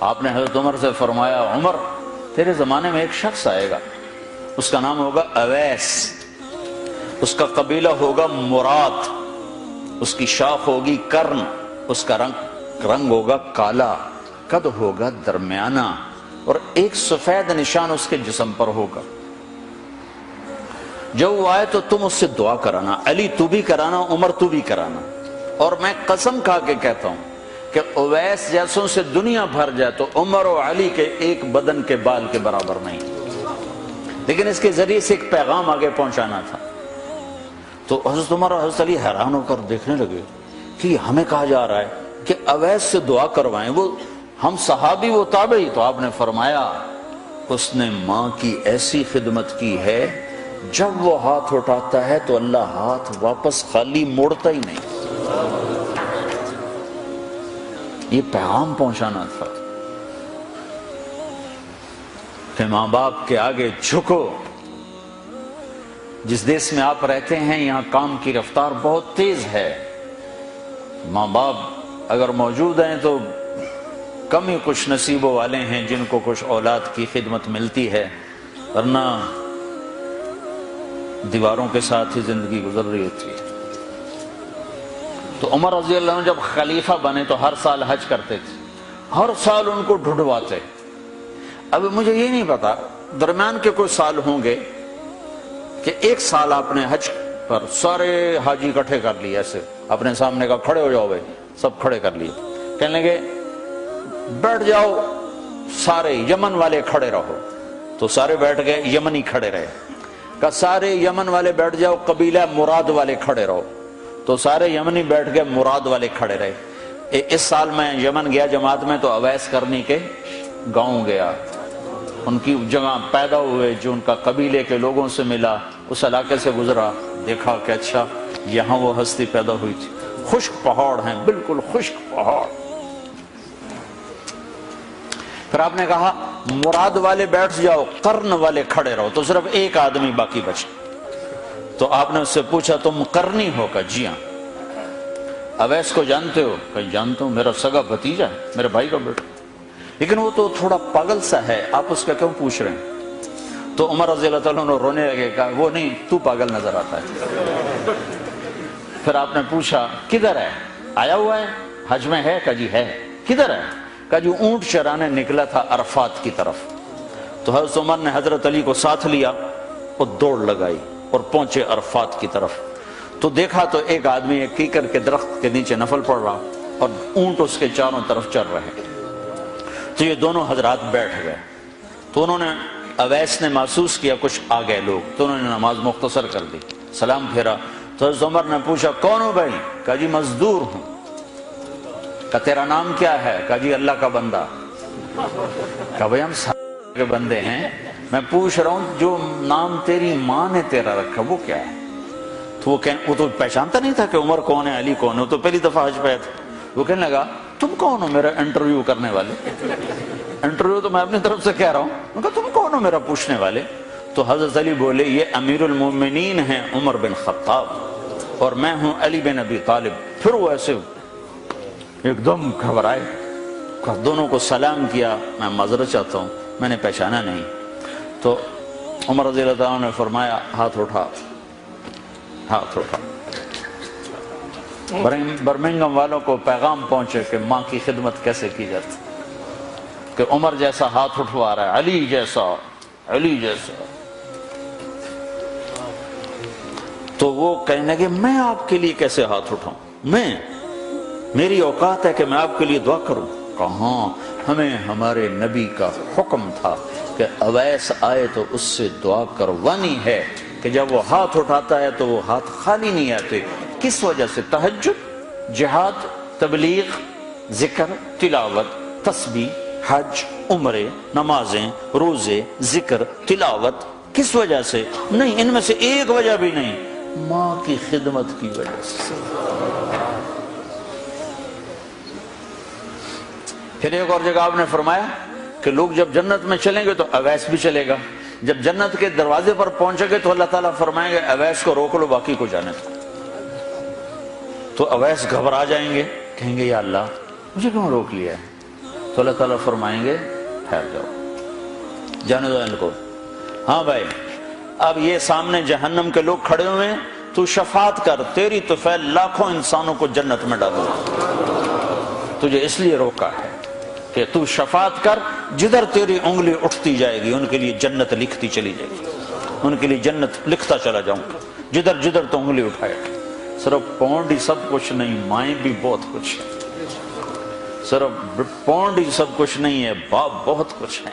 آپ نے حضرت عمر سے فرمایا عمر تیرے زمانے میں ایک شخص آئے گا، اس کا نام ہوگا اویس، اس کا قبیلہ ہوگا مراد، اس کی شاخ ہوگی کرن، اس کا رنگ ہوگا کالا، قد ہوگا درمیانہ، اور ایک سفید نشان اس کے جسم پر ہوگا۔ جب وہ آئے تو تم اس سے دعا کرانا، علی تو بھی کرانا، عمر تو بھی کرانا، اور میں قسم کھا کے کہتا ہوں کہ اویس جیسوں سے دنیا بھر جائے تو عمر و علی کے ایک بدن کے بال کے برابر نہیں، لیکن اس کے ذریعے سے ایک پیغام آگے پہنچانا تھا۔ تو حضرت عمر اور حضرت علی حیران ہو کر دیکھنے لگے کہ ہمیں کہا جا رہا ہے کہ اویس سے دعا کروائیں، وہ ہم صحابی وہ تابعی۔ تو آپ نے فرمایا اس نے ماں کی ایسی خدمت کی ہے، جب وہ ہاتھ اٹھاتا ہے تو اللہ ہاتھ واپس خالی موڑتا ہی نہیں۔ یہ پیغام پہنچانا تھا کہ ماں باپ کے آگے جھکو۔ جس دیش میں آپ رہتے ہیں یہاں کام کی رفتار بہت تیز ہے، ماں باپ اگر موجود ہیں تو کم ہی کچھ نصیبوں والے ہیں جن کو کچھ اولاد کی خدمت ملتی ہے، ورنہ دیواروں کے ساتھ ہی زندگی گزر رہی ہوتی ہے۔ تو عمر رضی اللہ عنہ جب خلیفہ بنے تو ہر سال حج کرتے تھے، ہر سال ان کو ڈھونڈواتے۔ اب مجھے یہ نہیں پتا درمیان کے کوئی سال ہوں گے کہ ایک سال آپ نے حج پر سارے حاجی اکٹھے کر لیے، ایسے اپنے سامنے کا کھڑے ہو جاؤ بھائی، سب کھڑے کر لیے، کہنے لگے بیٹھ جاؤ سارے یمن والے کھڑے رہو، تو سارے بیٹھ گئے، یمنی کھڑے رہے، کہ سارے یمن والے بیٹھ جاؤ، قبیلہ مراد والے کھڑے رہو، تو سارے یمنی بیٹھ گئے، مراد والے کھڑے رہے۔ اس سال میں یمن گیا جماعت میں تو اویس کرنی کے گاؤں گیا، ان کی جگہ پیدا ہوئے، جو ان کا قبیلے کے لوگوں سے ملا، اس علاقے سے گزرا، دیکھا کہ اچھا یہاں وہ ہستی پیدا ہوئی تھی۔ خشک پہاڑ ہیں، بالکل خشک پہاڑ۔ پھر آپ نے کہا مراد والے بیٹھ جاؤ، قرن والے کھڑے رہو، تو صرف ایک آدمی باقی بچا۔ تو آپ نے اس سے پوچھا تم قرنی ہو؟ کہ جی ہاں۔ اویس کو جانتے ہو؟ کہ جانتا ہوں، میرا سگا بھتیجا ہے، میرے بھائی کا بیٹا، لیکن وہ تو تھوڑا پاگل سا ہے، آپ اس کا کیوں پوچھ رہے ہیں؟ تو عمر رضی اللہ تعالیٰ عنہ رونے لگے، کہا وہ نہیں، تو پاگل نظر آتا ہے۔ پھر آپ نے پوچھا کدھر ہے؟ آیا ہوا ہے حج میں ہے؟ کہ جی ہے۔ کدھر ہے؟ کہ جو اونٹ چرانے نکلا تھا عرفات کی طرف۔ تو حضرت عمر نے حضرت علی کو ساتھ لیا اور دوڑ لگائی اور پہنچے عرفات کی طرف، تو دیکھا تو ایک آدمی ایک کیکر کے درخت کے نیچے نفل پڑھ رہا اور اونٹ اس کے چاروں طرف چل رہے۔ تو یہ دونوں حضرات بیٹھ گئے، تو انہوں نے اویس نے محسوس کیا کچھ آ گئے لوگ، تو انہوں نے نماز مختصر کر دی، سلام پھیرا۔ تو حضرت عمر نے پوچھا کون ہو بھائی؟ کہا جی مزدور ہوں۔ کہا تیرا نام کیا ہے؟ کہا جی اللہ کا بندہ۔ کہا بھائی ہم سارے کے بندے ہیں، میں پوچھ رہا ہوں جو نام تیری ماں نے تیرا رکھا وہ کیا ہے؟ تو وہ تو پہچانتا نہیں تھا کہ عمر کون ہے، علی کون ہے، وہ تو پہلی دفعہ حج پہ تھا۔ وہ کہنے لگا تم کون ہو میرا انٹرویو کرنے والے؟ انٹرویو تو میں اپنی طرف سے کہہ رہا ہوں۔ میں کہا تم کون ہو میرا پوچھنے والے؟ تو حضرت علی بولے یہ امیر المومنین ہیں عمر بن خطاب، اور میں ہوں علی بن ابی طالب۔ پھر وہ ایسے ایک دم گھبرائے، دونوں کو سلام کیا، میں معذرت چاہتا ہوں میں نے پہچانا نہیں۔ تو عمر رضی اللہ عنہ نے فرمایا ہاتھ اٹھا، ہاتھ اٹھا۔ برمنگھم والوں کو پیغام پہنچے کہ ماں کی خدمت کیسے کی جاتی، کہ عمر جیسا ہاتھ اٹھوا رہا ہے، علی جیسا، علی جیسا۔ تو وہ کہنے لگے میں آپ کے لیے کیسے ہاتھ اٹھاؤں، میری اوقات ہے کہ میں آپ کے لیے دعا کروں؟ کہاں، ہمیں ہمارے نبی کا حکم تھا کہ اویس آئے تو اس سے دعا کروانی ہے، کہ جب وہ ہاتھ اٹھاتا ہے تو وہ ہاتھ خالی نہیں آتے۔ کس وجہ سے؟ تہجد، جہاد، تبلیغ، ذکر، تلاوت، تسبیح، حج، عمرے، نمازیں، روزے، ذکر، تلاوت۔ کس وجہ سے؟ نہیں، ان میں سے ایک وجہ بھی نہیں، ماں کی خدمت کی وجہ سے۔ پھر ایک اور جگہ آپ نے فرمایا کہ لوگ جب جنت میں چلیں گے تو اویس بھی چلے گا، جب جنت کے دروازے پر پہنچے گے تو اللہ تعالیٰ فرمائیں گے اویس کو روک لو، باقی کو جانے دو۔ تو اویس گھبرا جائیں گے، کہیں گے یا اللہ مجھے کیوں روک لیا ہے؟ تو اللہ تعالیٰ فرمائیں گے ٹھہر جاؤ، جانے دو ان کو۔ ہاں بھائی، اب یہ سامنے جہنم کے لوگ کھڑے ہوئے ہیں، تو شفاعت کر، تیری تو فعل لاکھوں انسانوں کو جنت میں ڈالو، تجھے اس لیے روکا ہے کہ تو شفاعت کر، جدھر تیری انگلی اٹھتی جائے گی ان کے لیے جنت لکھتی چلی جائے گی، ان کے لیے جنت لکھتا چلا جاؤں گا، جدھر جدھر تو انگلی اٹھائے۔ صرف پونڈ ہی سب کچھ نہیں، مائیں بھی بہت کچھ ہے، صرف پونڈ ہی سب کچھ نہیں ہے، باپ بہت کچھ ہے۔